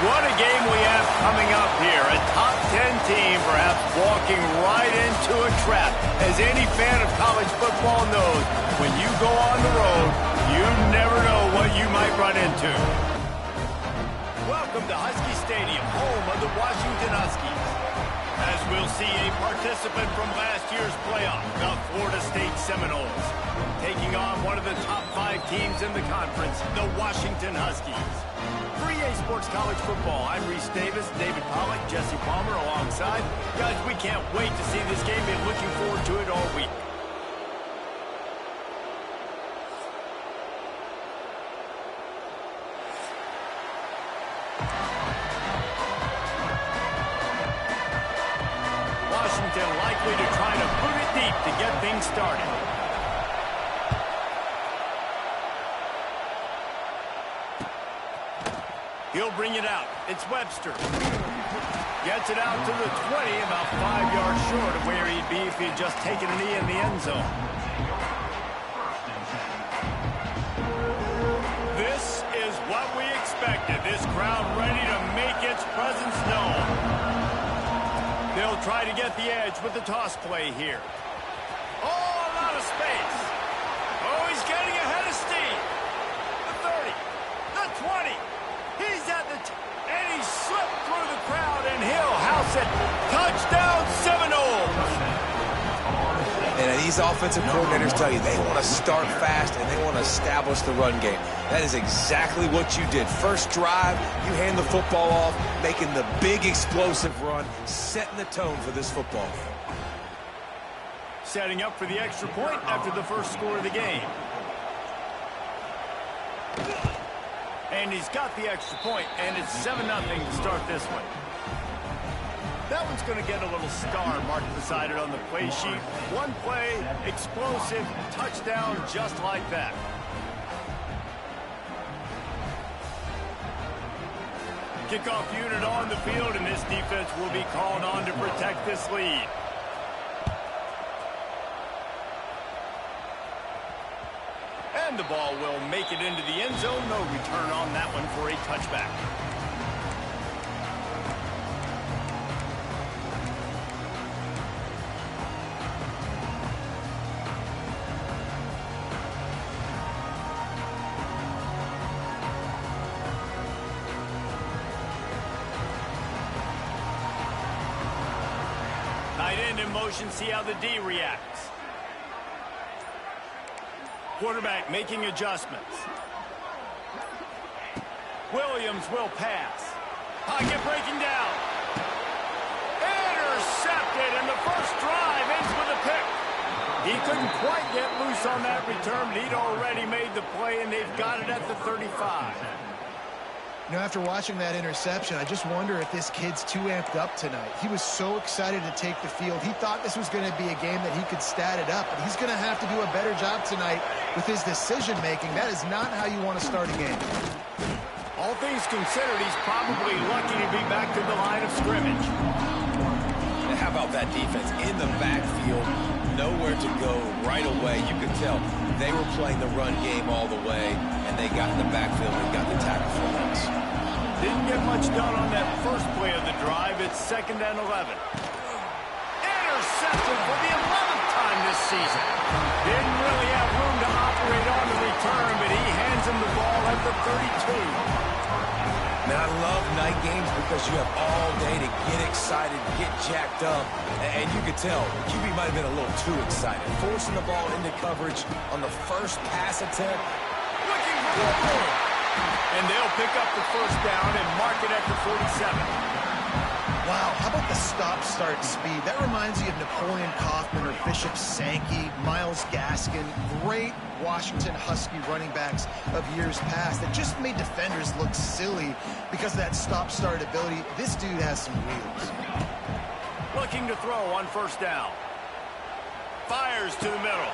What a game we have coming up here. A top 10 team perhaps walking right into a trap. As any fan of college football knows, when you go on the road, you never know what you might run into. Welcome to Husky Stadium, home of the Washington Huskies. As we'll see a participant from last year's playoff, the Florida State Seminoles, taking on one of the top 5 teams in the conference, the Washington Huskies. For EA Sports College Football, I'm Reese Davis, David Pollack, Jesse Palmer alongside. Guys, we can't wait to see this game. Been looking forward to it all week. Washington likely to try to boot it deep to get things started. He'll bring it out. It's Webster. Gets it out to the 20, about 5 yards short of where he'd be if he'd just taken a knee in the end zone. This is what we expected. This crowd ready to make its presence known. They'll try to get the edge with the toss play here. Oh, a lot of space. Oh, he's getting ahead of steam. The 30, the 20. He's at the and he slipped through the crowd, and he'll house it. Touchdown, Seminoles. And these offensive coordinators tell you they want to start fast and they want to establish the run game. That is exactly what you did. First drive, you hand the football off, making the big explosive run, setting the tone for this football game. Setting up for the extra point after the first score of the game. And he's got the extra point, and it's 7-0 to start this one. That one's going to get a little star marked beside it on the play sheet. One play, explosive, touchdown, just like that. Kickoff unit on the field, and this defense will be called on to protect this lead. And the ball will make it into the end zone. No return on that one for a touchback. Tight end in motion, see how the D reacts. Quarterback making adjustments. Williams will pass. Pocket breaking down. Intercepted, and the first drive ends with a pick. He couldn't quite get loose on that return, but he'd already made the play, and they've got it at the 35. You know, after watching that interception, I just wonder if this kid's too amped up tonight. He was so excited to take the field. He thought this was going to be a game that he could stat it up, but he's going to have to do a better job tonight with his decision-making. That is not how you want to start a game. All things considered, he's probably lucky to be back to the line of scrimmage. And how about that defense in the backfield? Nowhere to go right away. You could tell they were playing the run game all the way, and they got in the backfield and got the tackle for once. Didn't get much done on that first play of the drive. It's 2nd and 11. Intercepted for the 11th time this season. Didn't really have room to operate on the return, but he hands him the ball at the 32. Man, I love night games because you have all day to get excited, get jacked up, and you could tell QB might have been a little too excited. Forcing the ball into coverage on the first pass attempt. Looking for the goal. And they'll pick up the first down and mark it at the 47. Wow, how about the stop-start speed? That reminds me of Napoleon Kaufman or Bishop Sankey, Myles Gaskin, great Washington Husky running backs of years past that just made defenders look silly because of that stop-start ability. This dude has some wheels. Looking to throw on first down. Fires to the middle.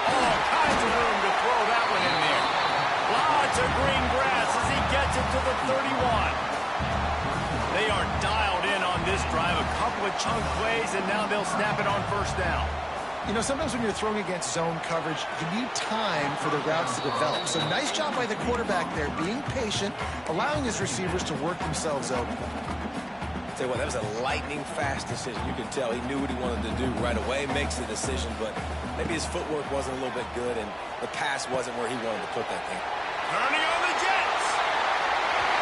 All kinds of room to throw that one in there. Lots of green grass as he gets it to the 31. They are dialed in on this drive. A couple of chunk plays, and now they'll snap it on first down. You know, sometimes when you're throwing against zone coverage, you need time for the routes to develop. So nice job by the quarterback there, being patient, allowing his receivers to work themselves open. Tell you what, that was a lightning-fast decision. You could tell he knew what he wanted to do right away, makes the decision, but maybe his footwork wasn't a little bit good, and the pass wasn't where he wanted to put that thing. Turning on the Jets.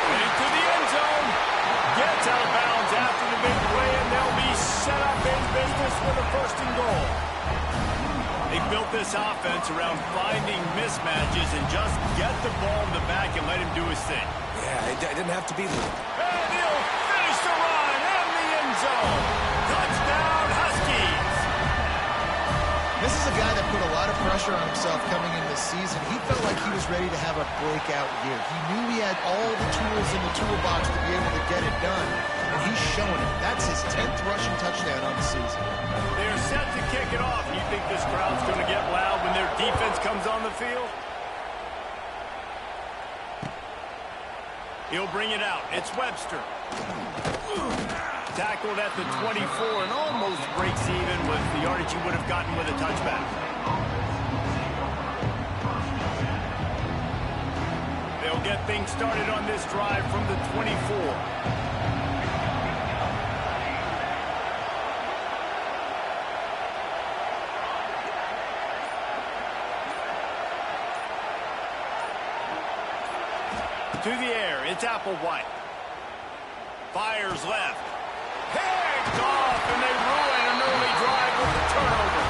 Into the end zone. Gets out of bounds after the big play, and they'll be set up in business with a 1st and goal. They built this offense around finding mismatches and just get the ball in the back and let him do his thing. Yeah, it didn't have to be long. And he'll finish the run in the end zone. Touchdown, Huskies. This is a guy that put a lot of pressure on himself coming in this season. He felt like he was ready to have a breakout year. He knew he had all the tools in the toolbox to be able to get it done, and he's showing it. That's his 10th rushing touchdown on the season. They're set to kick it off. You think this crowd's going to get loud when their defense comes on the field? He'll bring it out. It's Webster. Tackled at the 24 and almost breaks even with the yardage he would have gotten with a touchback. They'll get things started on this drive from the 24. To the air, it's Applewhite. Fires left. Picked off, and they ruin an early drive with the turnover.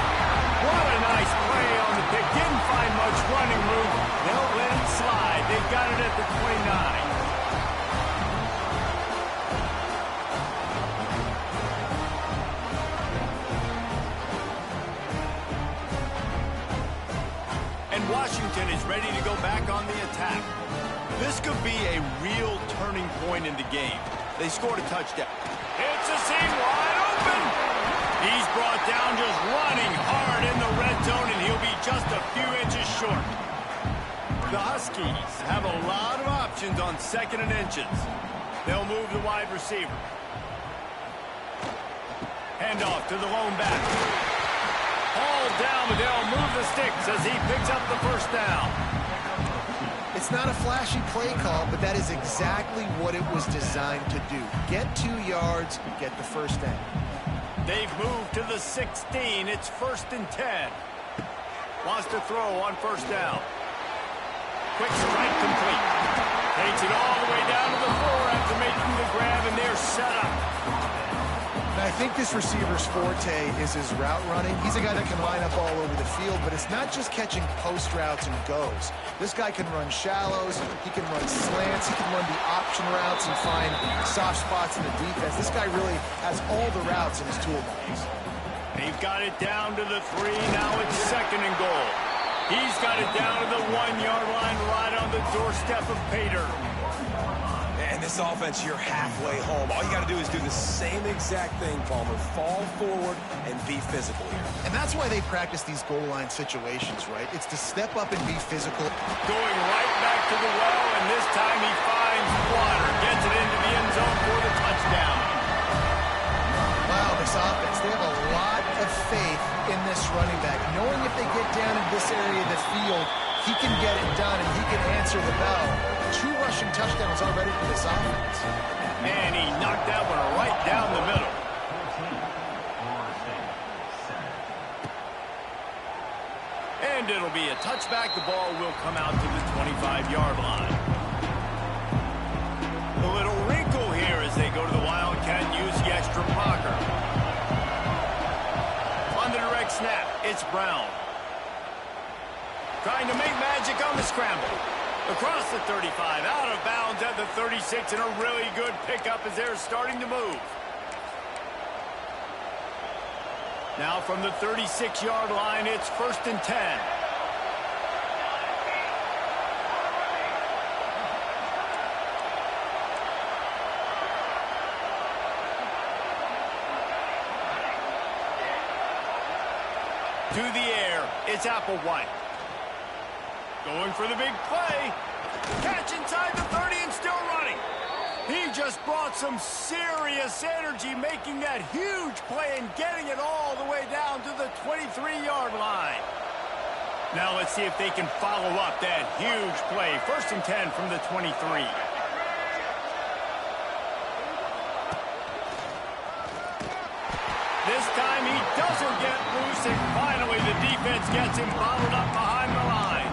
What a nice play on the pick. Didn't find much running room. They'll let it slide. They've got it at the 29. And Washington is ready to go back on the attack. This could be a real turning point in the game. They scored a touchdown. It's a seam wide open. He's brought down just running hard in the red zone, and he'll be just a few inches short. The Huskies have a lot of options on 2nd and inches. They'll move the wide receiver. Handoff to the lone back. Hauled down, but they'll move the sticks as he picks up the 1st down. It's not a flashy play call, but that is exactly what it was designed to do. Get 2 yards, get the 1st down. They've moved to the 16. It's 1st and 10. Wants to throw on 1st down. Quick strike complete. Takes it all the way down to the 4 after making the grab, and they're set up. I think this receiver's forte is his route running. He's a guy that can line up all over the field, but it's not just catching post routes and goes. This guy can run shallows, he can run slants, he can run the option routes and find soft spots in the defense. This guy really has all the routes in his toolbox. They've got it down to the 3. Now it's 2nd and goal. He's got it down to the 1-yard line right on the doorstep of Pater. And this offense, you're halfway home. All you got to do is do the same exact thing, Palmer. Fall forward and be physical here. And that's why they practice these goal line situations, right? It's to step up and be physical. Going right back to the well, and this time he finds water. Gets it into the end zone for the touchdown. Wow, this offense, they have a lot of faith in this running back. Knowing if they get down in this area of the field, he can get it done and he can answer the bell. 2 rushing touchdowns already for this offense. And he knocked that one right down the middle. And it'll be a touchback. The ball will come out to the 25-yard line. A little wrinkle here as they go to the Wildcat and use the extra blocker. On the direct snap, it's Brown. Trying to make magic on the scramble. Across the 35, out of bounds at the 36, and a really good pickup as they're starting to move. Now from the 36-yard line, it's 1st and 10. To the air, it's Applewhite. Going for the big play. Catch inside the 30 and still running. He just brought some serious energy, making that huge play and getting it all the way down to the 23-yard line. Now let's see if they can follow up that huge play. 1st and 10 from the 23. This time he doesn't get loose, and finally the defense gets him bottled up behind the line.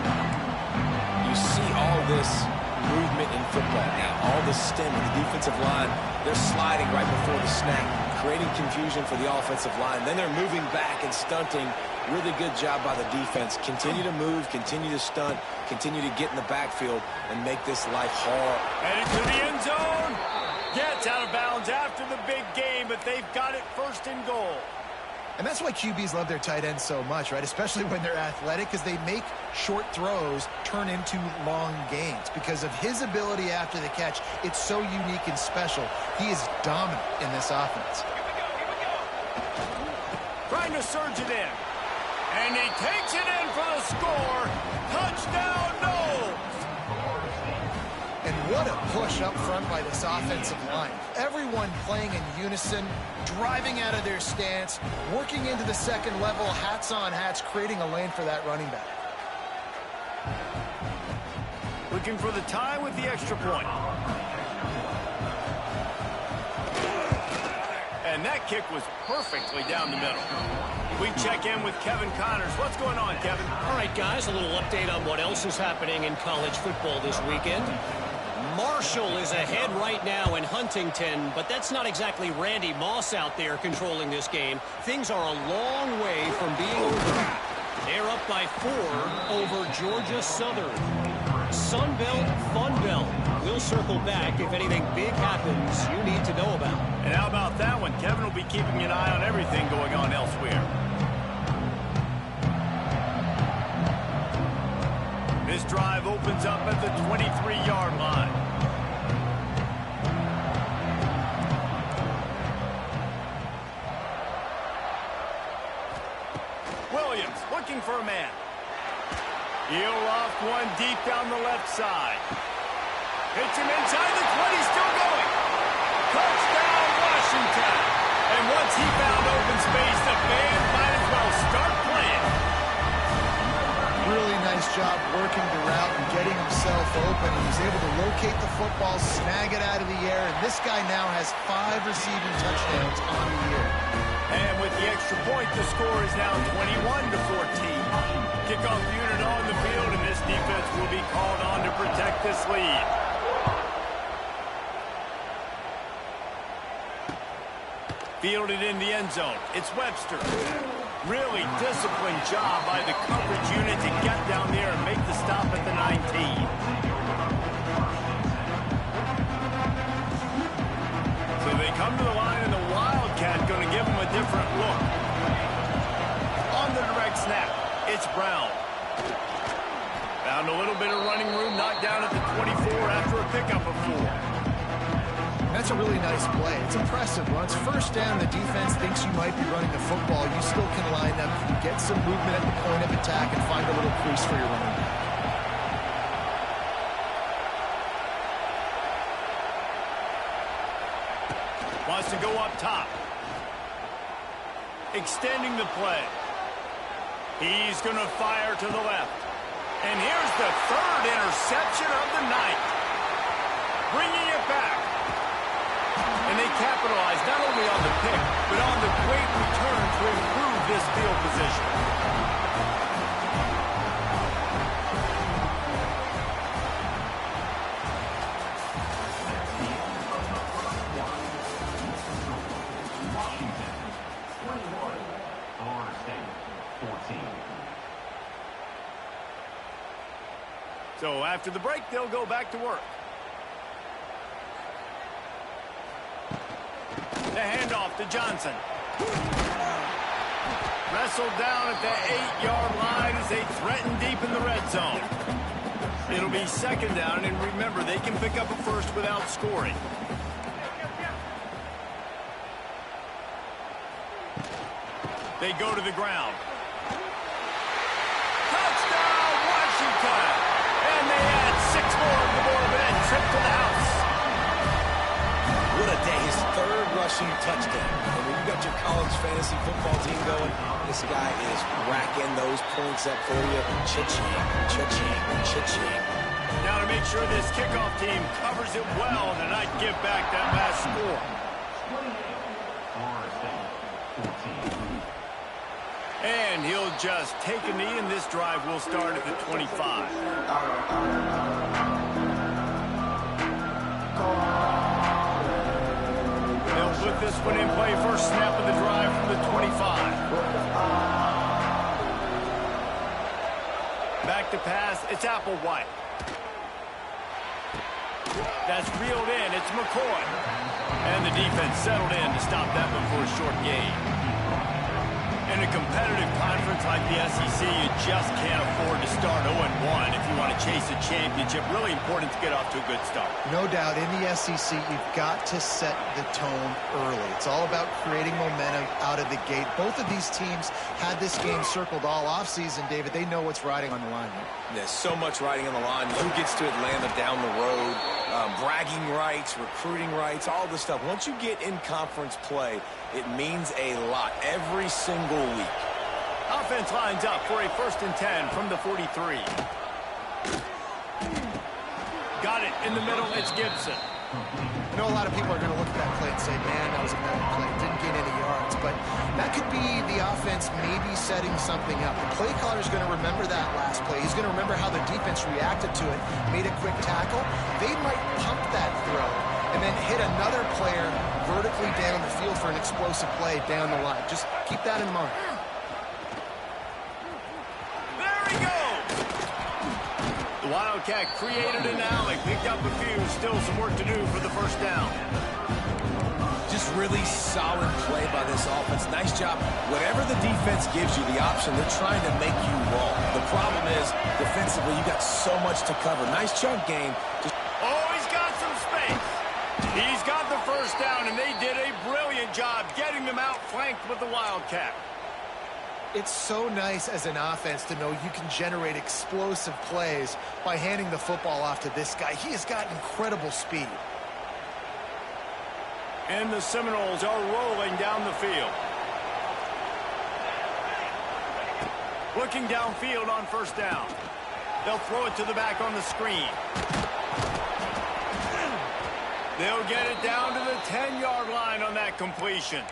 You see all this movement in football now. All the stem of the defensive line. They're sliding right before the snap, creating confusion for the offensive line. Then they're moving back and stunting. Really good job by the defense. Continue to move, continue to stunt, continue to get in the backfield and make this life hard. Headed to the end zone. Gets out of bounds after the big game, but they've got it 1st and goal. And that's why QBs love their tight ends so much, right? Especially when they're athletic, because they make short throws turn into long gains. Because of his ability after the catch, it's so unique and special. He is dominant in this offense. Trying to surge it in. And he takes it in for the score. Touchdown, Knowles! And what a push up front by this offensive line. Everyone playing in unison, driving out of their stance, working into the second level, hats on hats, creating a lane for that running back. Looking for the tie with the extra point. And that kick was perfectly down the middle. We check in with Kevin Connors. What's going on, Kevin? All right, guys, a little update on what else is happening in college football this weekend. Marshall is ahead right now in Huntington, but that's not exactly Randy Moss out there controlling this game. Things are a long way from being over. They're up by 4 over Georgia Southern. Sun Belt, Fun Belt. We'll circle back if anything big happens you need to know about. And how about that one? Kevin will be keeping an eye on everything going on elsewhere. This drive opens up at the 23-yard line. Williams looking for a man. He'll loft one deep down the left side. Hits him inside the 20, still going. Touchdown, Washington. And once he found open space, the band might as well start playing. Really nice job working the route and getting himself open. He was able to locate the football, snag it out of the air, and this guy now has 5 receiving touchdowns on the year. And with the extra point, the score is now 21-14. Kickoff unit on the field, and this defense will be called on to protect this lead. Fielded in the end zone. It's Webster. Really disciplined job by the coverage unit to get down there and make the stop at the 19. So they come to the line, and the Wildcat going to give them a different look. On the direct snap, it's Brown. Found a little bit of running room, knocked down at the 24 after a pickup of 4. That's a really nice play. It's impressive. Once first down, the defense thinks you might be running the football. You still can line up, get some movement at the point of attack, and find a little crease for your running back. Wants to go up top. Extending the play. He's going to fire to the left. And here's the 3rd interception of the night. Bringing it back. And they capitalize not only on the pick, but on the great return to improve this field position. So after the break, they'll go back to work. The handoff to Johnson. Wrestled down at the 8-yard line as they threaten deep in the red zone. It'll be 2nd down, and remember, they can pick up a first without scoring. They go to the ground. Touchdown, Washington! And they add 6 more on the board with that trip to the house. third rushing touchdown. And when you got your college fantasy football team going, this guy is racking those points up for you. Cha-ching, cha-ching, cha-ching. Now to make sure this kickoff team covers it well and not give back that last score. And he'll just take a knee, and this drive will start at the 25. They'll put this one in play. First snap of the drive from the 25. Back to pass. It's Applewhite. That's reeled in. It's McCoy. And the defense settled in to stop that one for a short gain. In a competitive conference like the SEC, you just can't afford to start 0-1 if you want to chase a championship. Really important to get off to a good start. No doubt, in the SEC, you've got to set the tone early. It's all about creating momentum out of the gate. Both of these teams had this game circled all offseason, David. They know what's riding on the line here. There's so much riding on the line. Who gets to Atlanta down the road? Bragging rights, recruiting rights, all this stuff. Once you get in conference play, it means a lot every single week. Offense lines up for a 1st and 10 from the 43. Got it in the middle. It's Gibson. I know a lot of people are going to look at that play and say, man, that was a bad play. Didn't get any yards. But that could be the offense maybe setting something up. The play caller is going to remember that last play. He's going to remember how the defense reacted to it, made a quick tackle. They might pump that throw and then hit another player vertically down the field for an explosive play down the line. Just keep that in mind. There he goes! The Wildcat created an alley, picked up a few, still some work to do for the first down. Just really solid play by this offense. Nice job. Whatever the defense gives you the option, they're trying to make you wrong. The problem is, defensively, you got so much to cover. Nice chunk game. Oh, he's got some space. He's got the first down, and they did a brilliant job getting them outflanked with the Wildcat. It's so nice as an offense to know you can generate explosive plays by handing the football off to this guy. He has got incredible speed. And the Seminoles are rolling down the field. Looking downfield on first down. They'll throw it to the back on the screen. They'll get it down to the 10-yard line on that completion.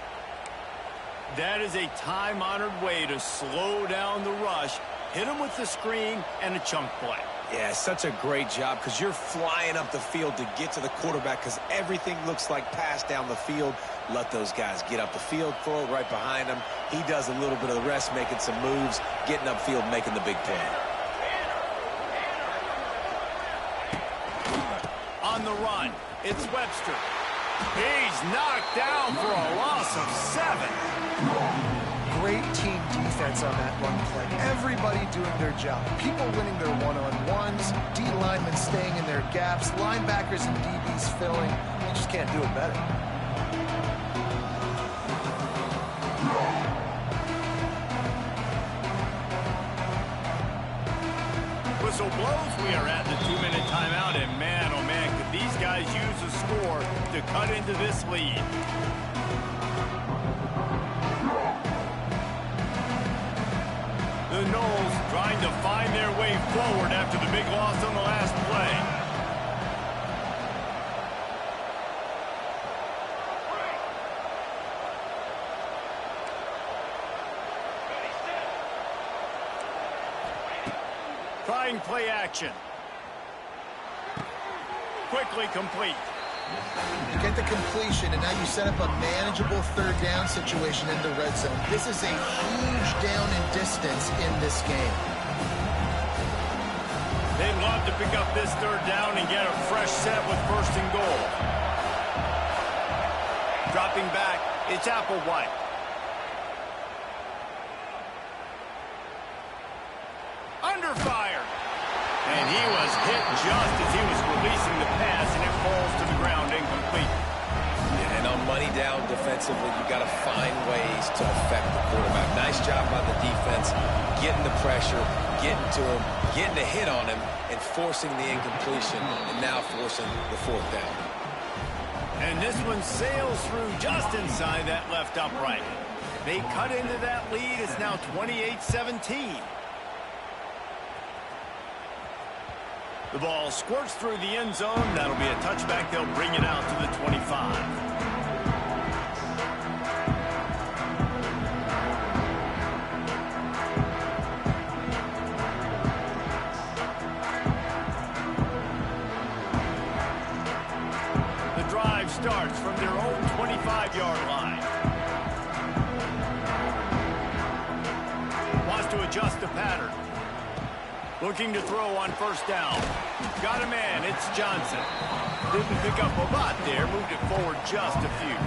That is a time-honored way to slow down the rush, hit them with the screen, and a chunk play. Yeah, such a great job because you're flying up the field to get to the quarterback because everything looks like pass down the field. Let those guys get up the field, throw it right behind him. He does a little bit of the rest, making some moves, getting upfield, making the big play. On the run, it's Webster. He's knocked down for a loss of 7. Great team defense on that run play. Everybody doing their job. People winning their one-on-ones, D linemen staying in their gaps, linebackers and DBs filling. You just can't do it better. Whistle blows. We are at the 2-minute timeout, and man, oh man, could these guys use a score to cut into this lead. The Noles trying to find their way forward after the big loss on the last play. Trying play action. Quickly complete. You get the completion, and now you set up a manageable third down situation in the red zone. This is a huge down in distance in this game. They'd love to pick up this third down and get a fresh set with 1st and goal. Dropping back, it's Applewhite. Under fire. And he was hit just as he was releasing the pass, and it falls to the ground incomplete. Yeah, and on money down defensively, you got to find ways to affect the quarterback. Nice job by the defense, getting the pressure, getting to him, getting a hit on him, and forcing the incompletion, and now forcing the 4th down. And this one sails through just inside that left upright. They cut into that lead. It's now 28-17. The ball squirts through the end zone. That'll be a touchback. They'll bring it out to the 25. Starts from their own 25-yard line. Wants to adjust the pattern. Looking to throw on first down. Got a man. It's Johnson. Didn't pick up a lot there. Moved it forward just a few.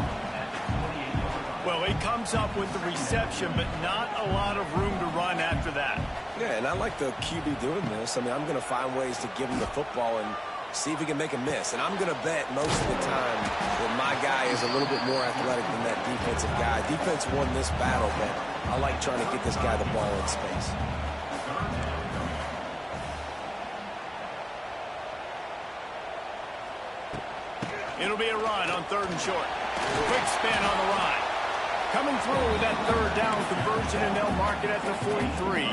Well, he comes up with the reception, but not a lot of room to run after that. Yeah, and I like the QB doing this. I mean, I'm going to find ways to give him the football and see if he can make a miss. And I'm going to bet most of the time that my guy is a little bit more athletic than that defensive guy. Defense won this battle, but I like trying to get this guy the ball in space. It'll be a run on 3rd and short. Quick spin on the run. Coming through with that 3rd down conversion, and they'll mark it at the 43.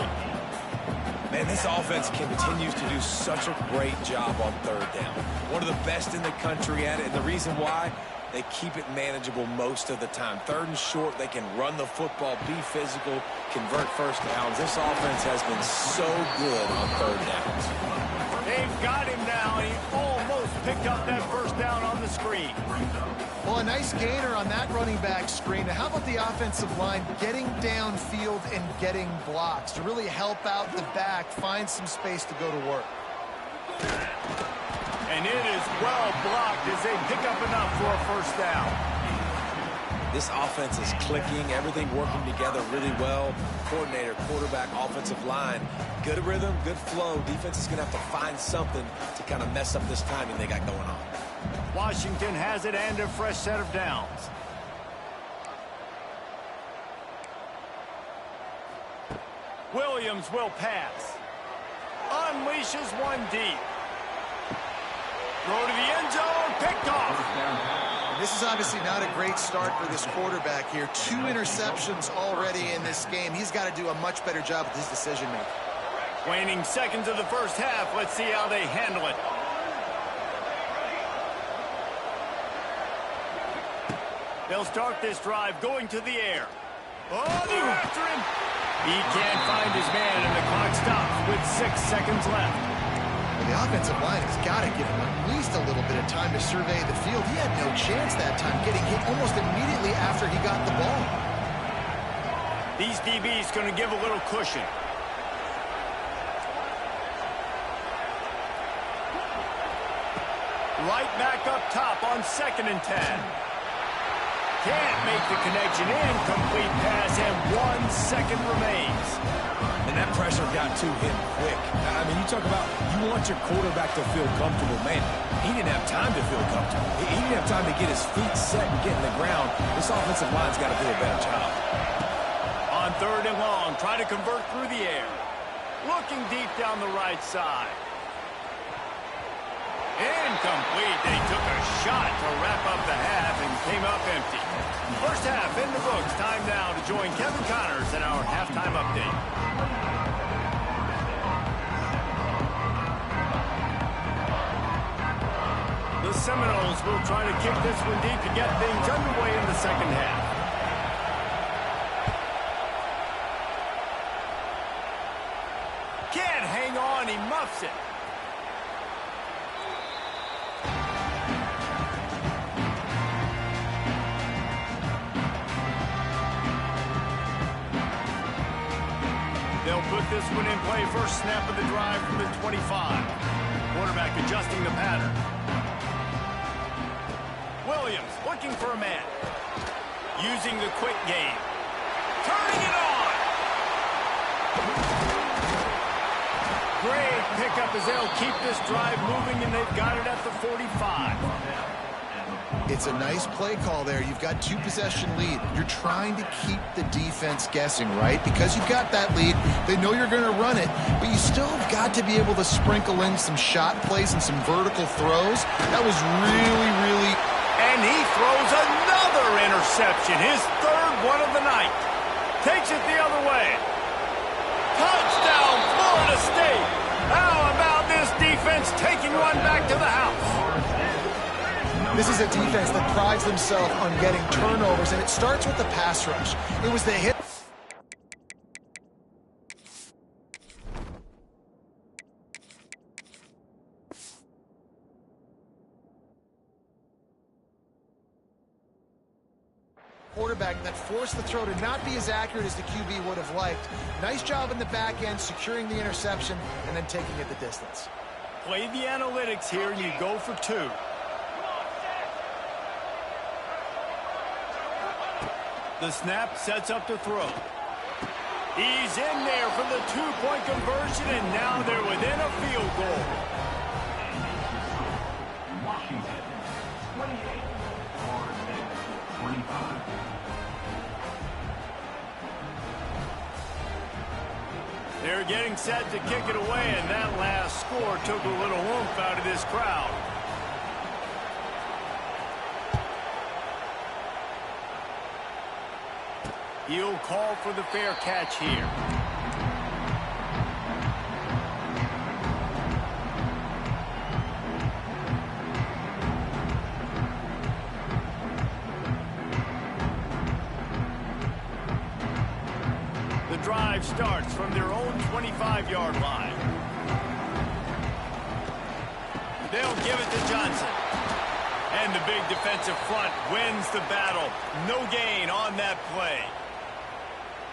Man, this offense continues to do such a great job on 3rd down. One of the best in the country at it, and the reason why, they keep it manageable most of the time. 3rd and short, they can run the football, be physical, convert first downs. This offense has been so good on 3rd downs. They've got him now, and he almost picked up that first down on the screen. Well, a nice gainer on that running back screen. Now, how about the offensive line getting downfield and getting blocks to really help out the back, find some space to go to work? And it is well blocked as they pick up enough for a first down. This offense is clicking, everything working together really well. Coordinator, quarterback, offensive line, good rhythm, good flow. Defense is going to have to find something to kind of mess up this timing they got going on. Washington has it and a fresh set of downs. Williams will pass. Unleashes one deep. Throw to the end zone, picked off. This is obviously not a great start for this quarterback here. 2 interceptions already in this game. He's got to do a much better job with his decision-making. Waning seconds of the first half. Let's see how they handle it. They'll start this drive going to the air. Oh, they're after him. He can't find his man, and the clock stops with 6 seconds left. Well, the offensive line has got to give him at least a little bit of time to survey the field. He had no chance that time, getting hit almost immediately after he got the ball. These DBs going to give a little cushion. Right back up top on 2nd and 10. Can't make the connection. Incomplete pass, and 1 second remains. And that pressure got to him quick. I mean, you talk about you want your quarterback to feel comfortable. Man, he didn't have time to feel comfortable. He didn't have time to get his feet set and get in the ground. This offensive line's got to do a better job. On 3rd and long, trying to convert through the air. Looking deep down the right side. Incomplete. They took a shot to wrap up the half and came up empty. First half in the books. Time now to join Kevin Connors in our halftime update. The Seminoles will try to kick this one deep to get things underway in the second half. Can't hang on. He muffs it. They'll put this one in play. First snap of the drive from the 25. Quarterback adjusting the pattern. Williams looking for a man. Using the quick game. Turning it on. Great pickup as they'll keep this drive moving, and they've got it at the 45. It's a nice play call there. You've got 2-possession lead. You're trying to keep the defense guessing, right? Because you've got that lead. They know you're going to run it, but you still have got to be able to sprinkle in some shot plays and some vertical throws. That was really, really... And And he throws another interception, his third one of the night. Takes it the other way. Touchdown, Florida State. How about this defense taking one back to the house? This is a defense that prides themselves on getting turnovers, and it starts with the pass rush. It was the hit. Quarterback that forced the throw to not be as accurate as the QB would have liked. Nice job in the back end, securing the interception, and then taking it the distance. Play the analytics here, and you go for two. The snap sets up to throw. He's in there for the two-point conversion, and now they're within a field goal. Washington, 28, 25. They're getting set to kick it away, and that last score took a little oomph out of this crowd. He'll call for the fair catch here. The drive starts from their own 25-yard line. They'll give it to Johnson. And the big defensive front wins the battle. No gain on that play.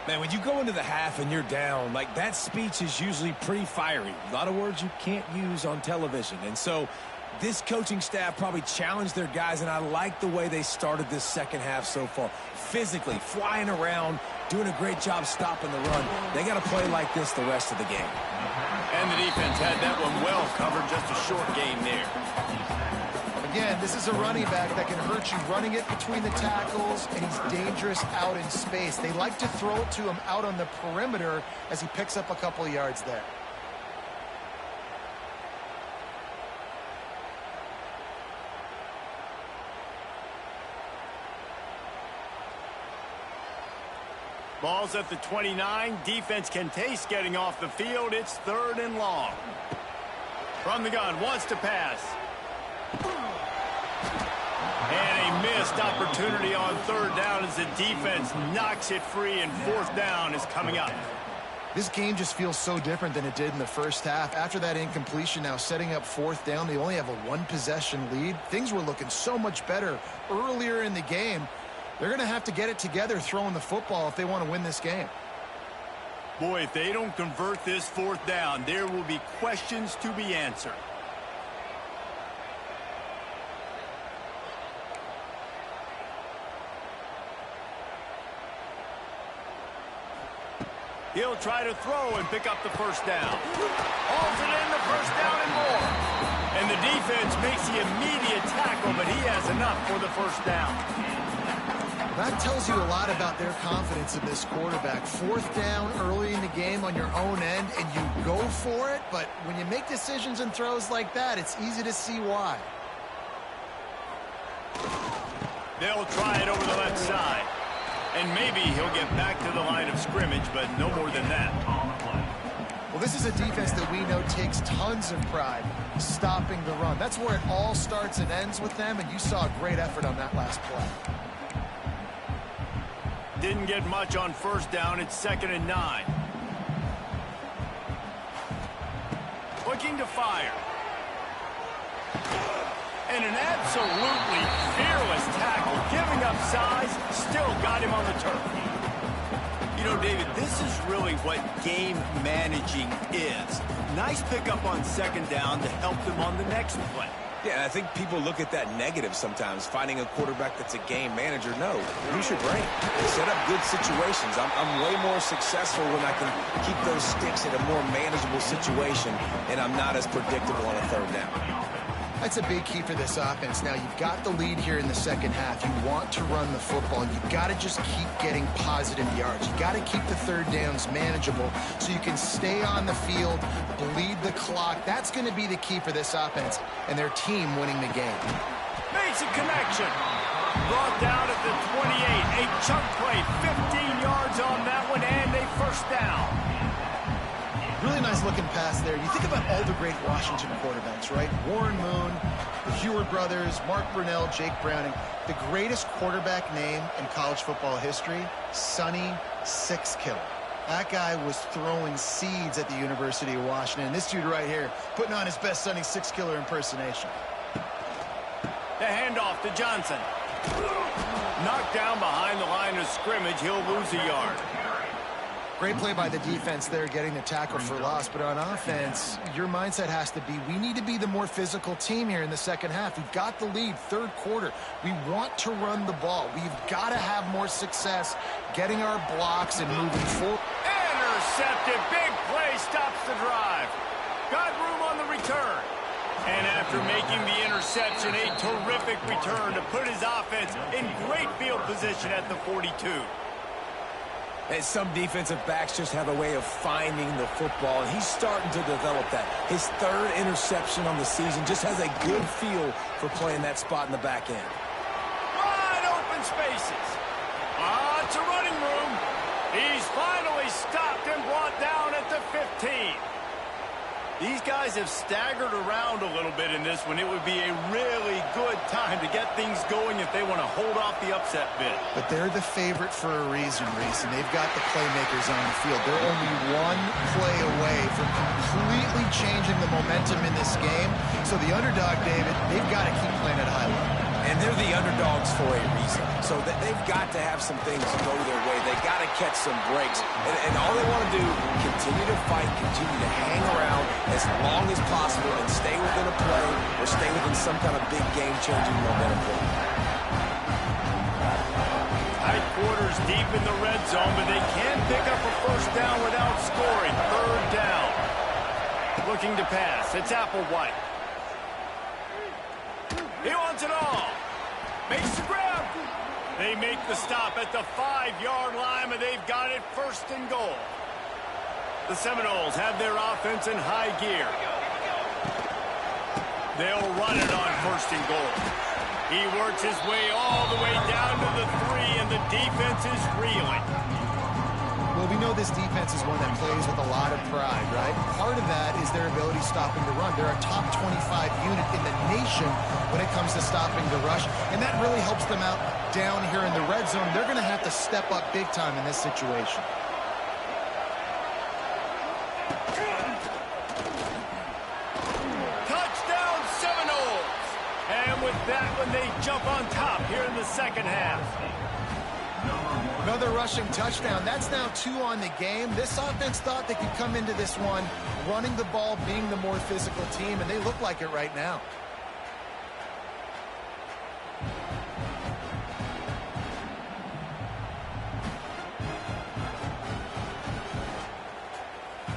Man, when you go into the half and you're down, like, that speech is usually pretty fiery. A lot of words you can't use on television. And so this coaching staff probably challenged their guys, and I like the way they started this second half so far. Physically, flying around, doing a great job stopping the run. They got to play like this the rest of the game. And the defense had that one well covered, just a short gain there. Again, this is a running back that can hurt you running it between the tackles, and he's dangerous out in space. They like to throw it to him out on the perimeter as he picks up a couple of yards there. Ball's at the 29. Defense can taste getting off the field. It's 3rd and long. From the gun, wants to pass. And a missed opportunity on 3rd down as the defense knocks it free, and 4th down is coming up. This game just feels so different than it did in the first half. After that incompletion, now setting up 4th down, they only have a 1-possession lead. Things were looking so much better earlier in the game. They're going to have to get it together throwing the football if they want to win this game. Boy, if they don't convert this 4th down, there will be questions to be answered. He'll try to throw and pick up the 1st down. Hauls it in, the 1st down and more. And the defense makes the immediate tackle, but he has enough for the 1st down. That tells you a lot about their confidence in this quarterback. 4th down early in the game on your own end, and you go for it, but when you make decisions and throws like that, it's easy to see why. They'll try it over the left side. And maybe he'll get back to the line of scrimmage, but no more than that. Well, this is a defense that we know takes tons of pride stopping the run. That's where it all starts and ends with them, and you saw a great effort on that last play. Didn't get much on 1st down. It's 2nd and 9. Looking to fire. And an absolutely fearless tackle, giving up size, still got him on the turf. You know, David, this is really what game managing is. Nice pickup on 2nd down to help them on the next play. Yeah, I think people look at that negative sometimes, finding a quarterback that's a game manager. No, use your brain. Set up good situations. I'm way more successful when I can keep those sticks in a more manageable situation, and I'm not as predictable on a 3rd down. That's a big key for this offense. Now, you've got the lead here in the second half. You want to run the football. You've got to just keep getting positive yards. You've got to keep the 3rd downs manageable so you can stay on the field, bleed the clock. That's going to be the key for this offense and their team winning the game. Makes Makes a connection. Brought down at the 28. A chunk play. 15 yards on that one, and a first down. Really nice looking pass there. You think about all the great Washington quarterbacks, right? Warren Moon, the Heward brothers, Mark Brunell, Jake Browning. The greatest quarterback name in college football history, Sonny Six Killer. That guy was throwing seeds at the University of Washington. And this dude right here, putting on his best Sonny Six Killer impersonation. The handoff to Johnson. Knocked down behind the line of scrimmage. He'll lose a yard. Great play by the defense there, getting the tackle for loss. But on offense, your mindset has to be, we need to be the more physical team here in the second half. We've got the lead, third quarter. We want to run the ball. We've got to have more success getting our blocks and moving forward. Intercepted. Big play stops the drive. Got room on the return. And after making the interception, a terrific return to put his offense in great field position at the 42. And some defensive backs just have a way of finding the football, and he's starting to develop that. His third interception on the season, just has a good feel for playing that spot in the back end. Wide open spaces. Lots of running room. He's finally stopped and brought down at the 15. These guys have staggered around a little bit in this one. It would be a really good time to get things going if they want to hold off the upset bid. But they're the favorite for a reason, Reese, and they've got the playmakers on the field. They're only one play away from completely changing the momentum in this game. So the underdog, David, they've got to keep playing at a high level. And they're the underdogs for a reason. So they've got to have some things go their way. They've got to catch some breaks. And all they want to do, continue to fight, continue to hang around as long as possible and stay within a play or stay within some kind of big game-changing momentum play. Tight quarters deep in the red zone, but they can pick up a first down without scoring. Third down. Looking to pass. It's Applewhite. He wants it all. Makes the grab. They make the stop at the 5-yard line, and they've got it first and goal. The Seminoles have their offense in high gear. They'll run it on first and goal. He works his way all the way down to the 3, and the defense is reeling. Well, we know this defense is one that plays with a lot of pride, right? Part of that is their ability stopping the run. They're a top 25 unit in the nation when it comes to stopping the rush, and that really helps them out down here in the red zone. They're going to have to step up big time in this situation. Touchdown Seminoles! And with that one, they jump on top here in the second half. Another rushing touchdown. That's now 2 on the game. This offense thought they could come into this one running the ball, being the more physical team, and they look like it right now.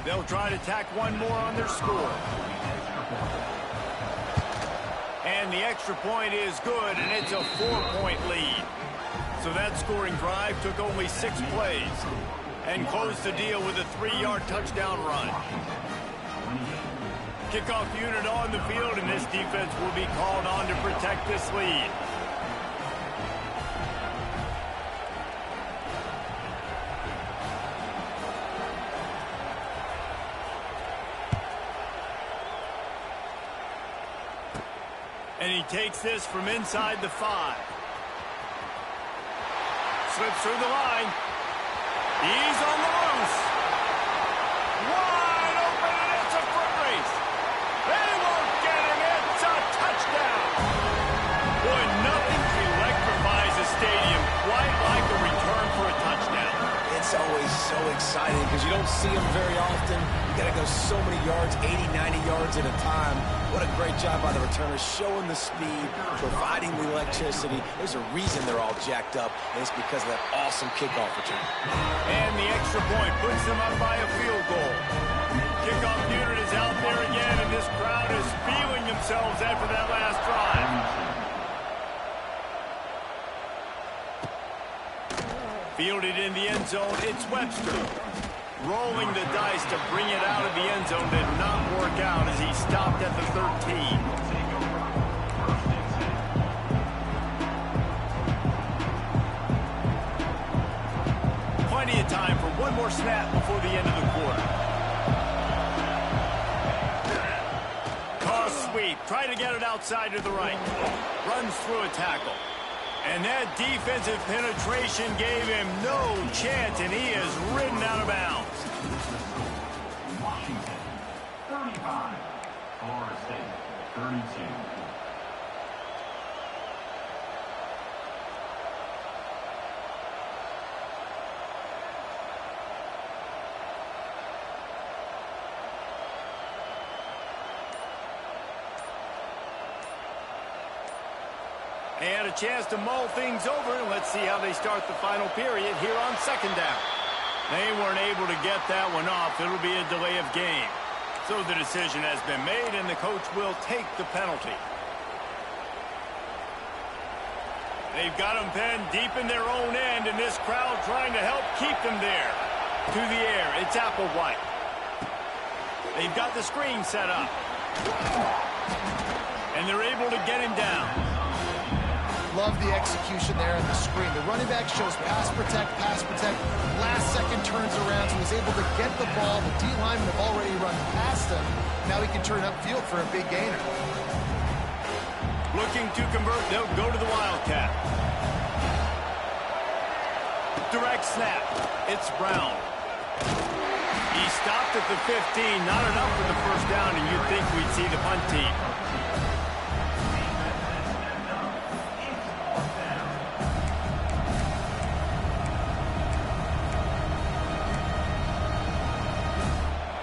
They'll try to tack one more on their score. And the extra point is good, and it's a 4-point lead. So that scoring drive took only 6 plays and closed the deal with a 3-yard touchdown run. Kickoff unit on the field, and this defense will be called on to protect this lead. And he takes this from inside the 5. Slips through the line. He's on the loose. Wide open, and it's a foot race. They won't get him. It's a touchdown. Boy, nothing electrifies a stadium quite like a return for a touchdown. It's always so exciting because you don't see them very often. You got to go so many yards, 80, 90 yards at a time. What a great job by the returners, showing the speed, providing the electricity. There's a reason they're all jacked up, and it's because of that awesome kickoff return. And the extra point puts them up by a field goal. Kickoff unit is out there again, and this crowd is feeling themselves after that last drive. Fielded in the end zone, it's Webster. Rolling the dice to bring it out of the end zone did not work out as he stopped at the 13. plenty of time for one more snap before the end of the quarter. Toss sweep. Try to get it outside to the right. Runs through a tackle. And that defensive penetration gave him no chance, and he is ridden out of bounds. Washington, 35. Florida State, 32. They had a chance to mull things over, and let's see how they start the final period here on second down. They weren't able to get that one off. It'll be a delay of game. So the decision has been made, and the coach will take the penalty. They've got them penned deep in their own end, and this crowd trying to help keep them there. To the air, it's Applewhite. They've got the screen set up. And they're able to get him down. Love the execution there in the screen. The running back shows pass protect, pass protect. Last second turns around, so he's able to get the ball. The D linemen have already run past him. Now he can turn upfield for a big gainer. Looking to convert, they'll go to the Wildcat. Direct snap. It's Brown. He stopped at the 15, not enough for the first down, and you'd think we'd see the punt team.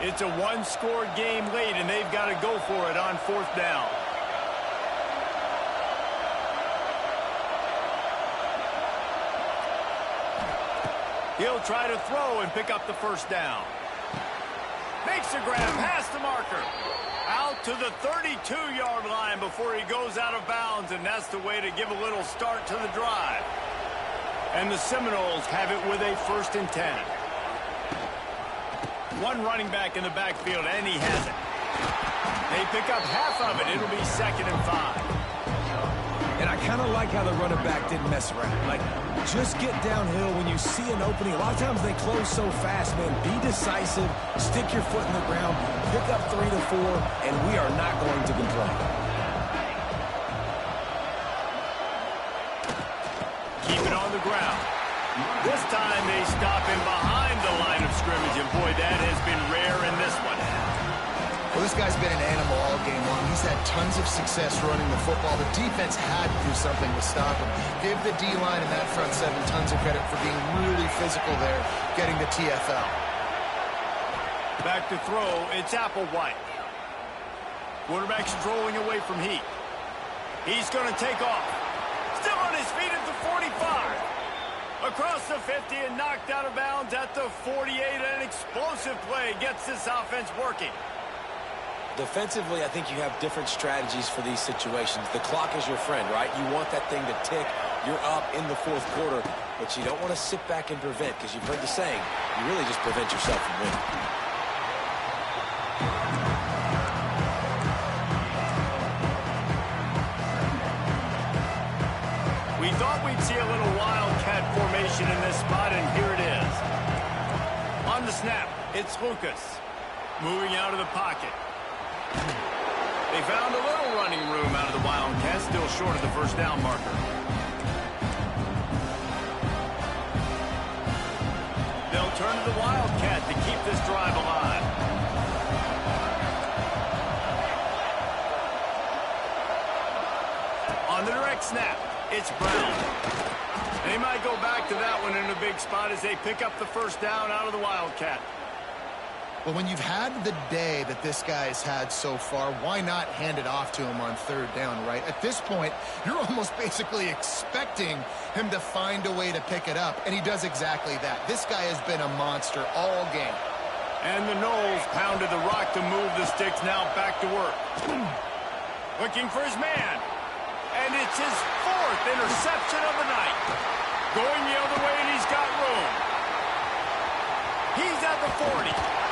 It's a one-score game late, and they've got to go for it on fourth down. He'll try to throw and pick up the first down. Makes a grab past the marker. Out to the 32-yard line before he goes out of bounds, and that's the way to give a little start to the drive. And the Seminoles have it with a 1st and 10. One running back in the backfield, and he has it. They pick up half of it. It'll be 2nd and 5. And I kind of like how the running back didn't mess around. Like, just get downhill when you see an opening. A lot of times they close so fast, man. Be decisive, stick your foot in the ground, pick up 3 to 4, and we are not going to complain. Keep it on the ground. This time they stop him behind the line of scrimmage, and boy, that has been rare in this one. Well, this guy's been an animal all game long. He's had tons of success running the football. The defense had to do something to stop him. Give the D-line and that front seven tons of credit for being really physical there, getting the TFL. Back to throw, it's Applewhite. Quarterback's strolling away from heat. He's going to take off. Still on his feet at the 45. Across the 50 and knocked out of bounds at the 48. An explosive play gets this offense working. Defensively, I think you have different strategies for these situations. The clock is your friend, right? You want that thing to tick. You're up in the 4th quarter, but you don't want to sit back and prevent, because you've heard the saying, you really just prevent yourself from winning. We thought we'd see a little wildcat formation in this spot, and here it is. On the snap, it's Lucas. Moving out of the pocket. They found a little running room out of the Wildcat, still short of the first down marker. They'll turn to the Wildcat to keep this drive alive. On the direct snap, it's Brown. They might go back to that one in a big spot as they pick up the first down out of the Wildcat. Well, when you've had the day that this guy's had so far, why not hand it off to him on 3rd down, right? At this point, you're almost basically expecting him to find a way to pick it up, and he does exactly that. This guy has been a monster all game. And the Noles pounded the rock to move the sticks, now back to work. Looking for his man. And it's his 4th interception of the night. Going the other way, and he's got room. He's at the 40.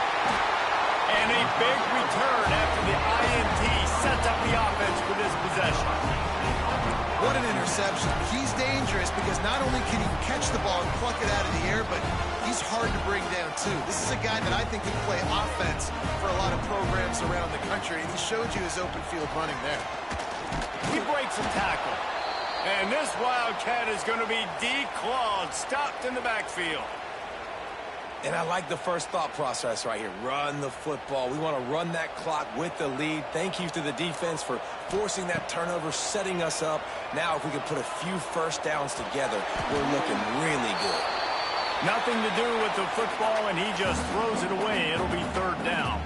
And a big return after the INT sets up the offense for this possession. What an interception. He's dangerous because not only can he catch the ball and pluck it out of the air, but he's hard to bring down, too. This is a guy that I think can play offense for a lot of programs around the country, and he showed you his open field running there. He breaks a tackle. And this Wildcat is going to be declawed, stopped in the backfield. And I like the first thought process right here. Run the football. We want to run that clock with the lead. Thank you to the defense for forcing that turnover, setting us up. Now, if we can put a few first downs together, we're looking really good. Nothing to do with the football, and he just throws it away. It'll be third down.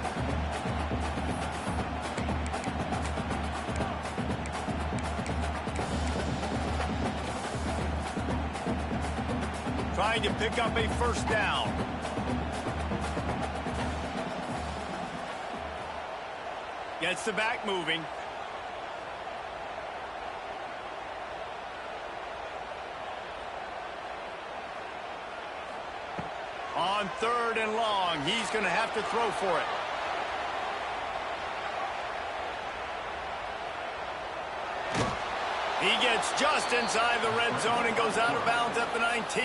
Trying to pick up a first down. Gets the back moving. On third and long, he's going to have to throw for it. He gets just inside the red zone and goes out of bounds at the 19.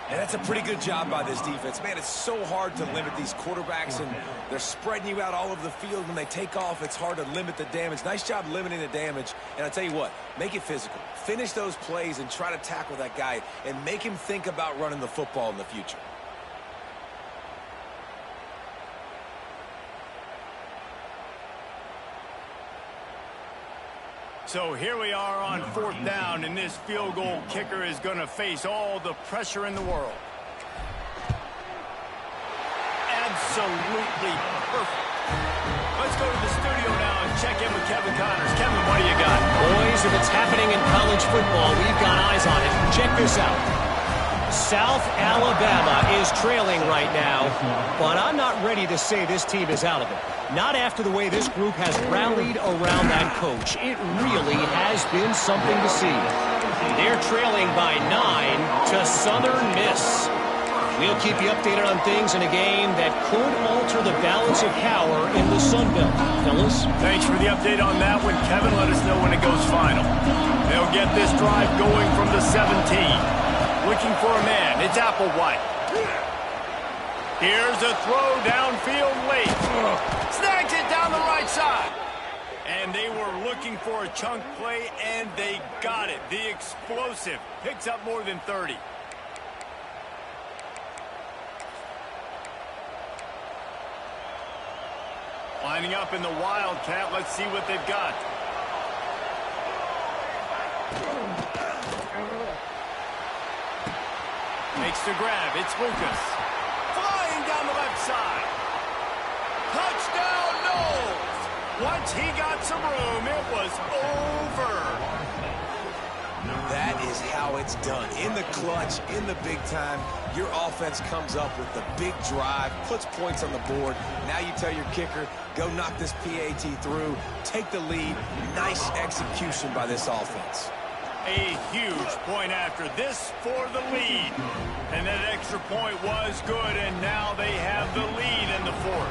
And that's a pretty good job by this defense. Man, it's so hard to limit these quarterbacks, and they're spreading you out all over the field. When they take off, it's hard to limit the damage. Nice job limiting the damage. And I'll tell you what, make it physical. Finish those plays and try to tackle that guy and make him think about running the football in the future. So here we are on fourth down, and this field goal kicker is going to face all the pressure in the world. Absolutely perfect. Let's go to the studio now and check in with Kevin Connors. Kevin, what do you got? Boys, if it's happening in college football, we've got eyes on it. Check this out. South Alabama is trailing right now, but I'm not ready to say this team is out of it. Not after the way this group has rallied around that coach. It really has been something to see. They're trailing by 9 to Southern Miss. We'll keep you updated on things in a game that could alter the balance of power in the Sun Belt. Fellas? Thanks for the update on that one, Kevin. Let us know when it goes final. They'll get this drive going from the 17. Looking for a man. It's Applewhite. Here's a throw downfield late. Snags it down the right side. And they were looking for a chunk play, and they got it. The explosive picks up more than 30. Lining up in the Wildcat. Let's see what they've got. Makes the grab. It's Lucas. Flying down the left side. Touchdown, Knowles. Once he got some room, it was over. That is how it's done. In the clutch, in the big time, your offense comes up with the big drive, puts points on the board. Now you tell your kicker, go knock this PAT through, take the lead. Nice execution by this offense. A huge point after this for the lead. And that extra point was good, and now they have the lead in the fourth.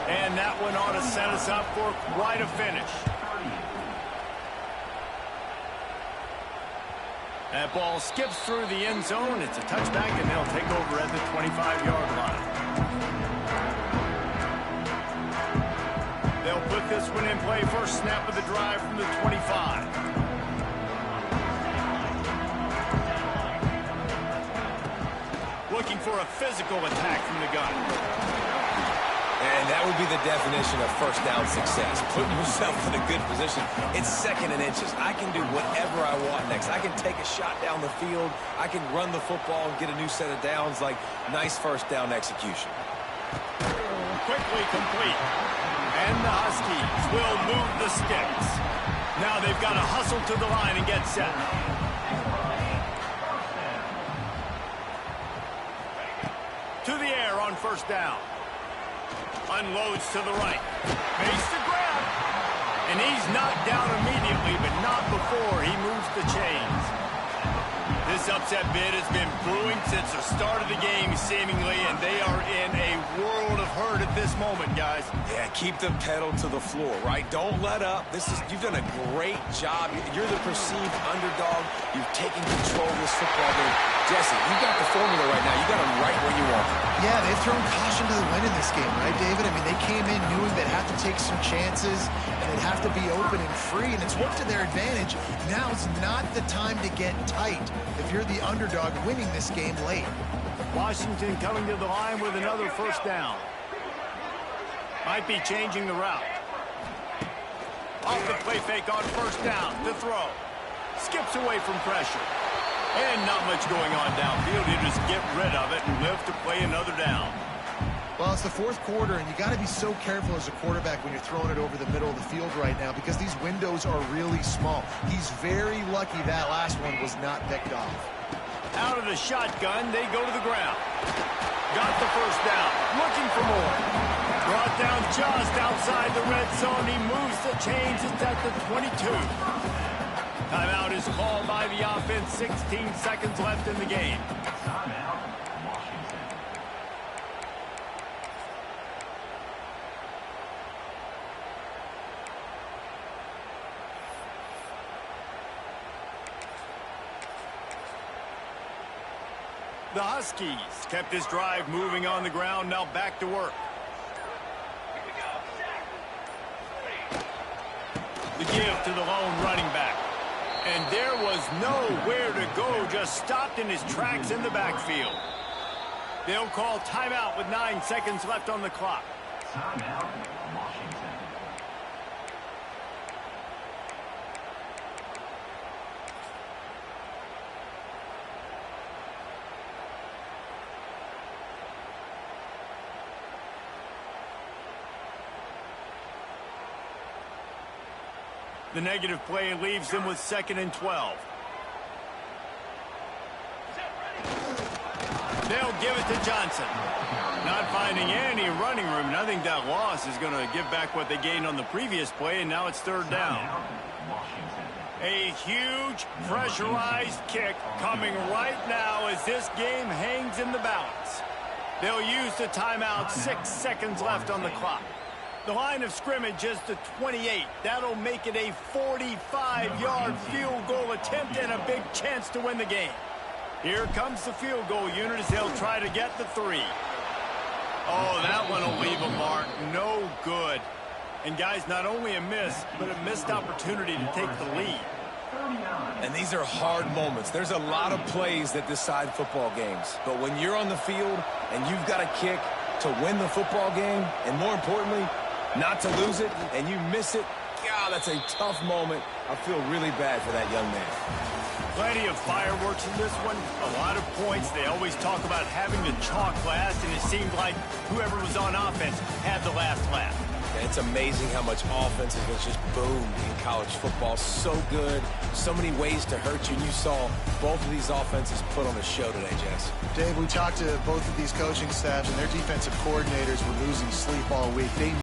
And that one ought to set us up for quite a finish. That ball skips through the end zone. It's a touchback, and they'll take over at the 25-yard line. They'll put this one in play. First snap of the drive from the 25. Looking for a physical attack from the gun. And that would be the definition of first down success. Putting yourself in a good position. It's second and inches. I can do whatever I want next. I can take a shot down the field. I can run the football and get a new set of downs. Like, nice first down execution. Quickly complete. And the Huskies will move the sticks. Now they've got to hustle to the line and get set. To the air on first down. Unloads to the right. Makes the grab. And he's knocked down immediately, but not before he moves the chains. This upset bid has been brewing since the start of the game, seemingly, and they are in a world of hurt at this this moment, guys. Yeah, keep the pedal to the floor, right? Don't let up. You've done a great job. You're the perceived underdog. You've taken control of this football game. Jesse, you've got the formula right now. You got them right where you want them. Yeah, they've thrown caution to the wind in this game, right, David? I mean, they came in knowing they'd have to take some chances, and they'd have to be open and free, and it's worked to their advantage. Now's not the time to get tight if you're the underdog winning this game late. Washington coming to the line with another first down. Might be changing the route. Off the play fake on first down to throw. Skips away from pressure. And not much going on downfield. You just get rid of it and live to play another down. Well, it's the fourth quarter, and you got to be so careful as a quarterback when you're throwing it over the middle of the field right now because these windows are really small. He's very lucky that last one was not picked off. Out of the shotgun, they go to the ground. Got the first down. Looking for more. Brought down just outside the red zone. He moves the chains. It's at the 22. Timeout is called by the offense. 16 seconds left in the game. Timeout, Washington. The Huskies kept this drive moving on the ground. Now back to work. The give to the lone running back. And there was nowhere to go. Just stopped in his tracks in the backfield. They'll call timeout with 9 seconds left on the clock. Timeout, Washington. The negative play leaves them with 2nd and 12. They'll give it to Johnson. Not finding any running room. And I think that loss is going to give back what they gained on the previous play, and now it's 3rd down. Washington. A huge pressurized kick coming right now as this game hangs in the balance. They'll use the timeout. 6 seconds left on the clock. The line of scrimmage is the 28. That'll make it a 45-yard field goal attempt and a big chance to win the game. Here comes the field goal unit as they'll try to get the 3. Oh, that one will leave a mark. No good. And, guys, not only a miss, but a missed opportunity to take the lead. And these are hard moments. There's a lot of plays that decide football games. But when you're on the field and you've got a kick to win the football game, and more importantly, not to lose it, and you miss it, God, that's a tough moment. I feel really bad for that young man. Plenty of fireworks in this one. A lot of points. They always talk about having the chalk last, and it seemed like whoever was on offense had the last laugh. And it's amazing how much offense has just boomed in college football. So good. So many ways to hurt you. And you saw both of these offenses put on a show today, Jess. Dave, we talked to both of these coaching staffs, and their defensive coordinators were losing sleep all week. They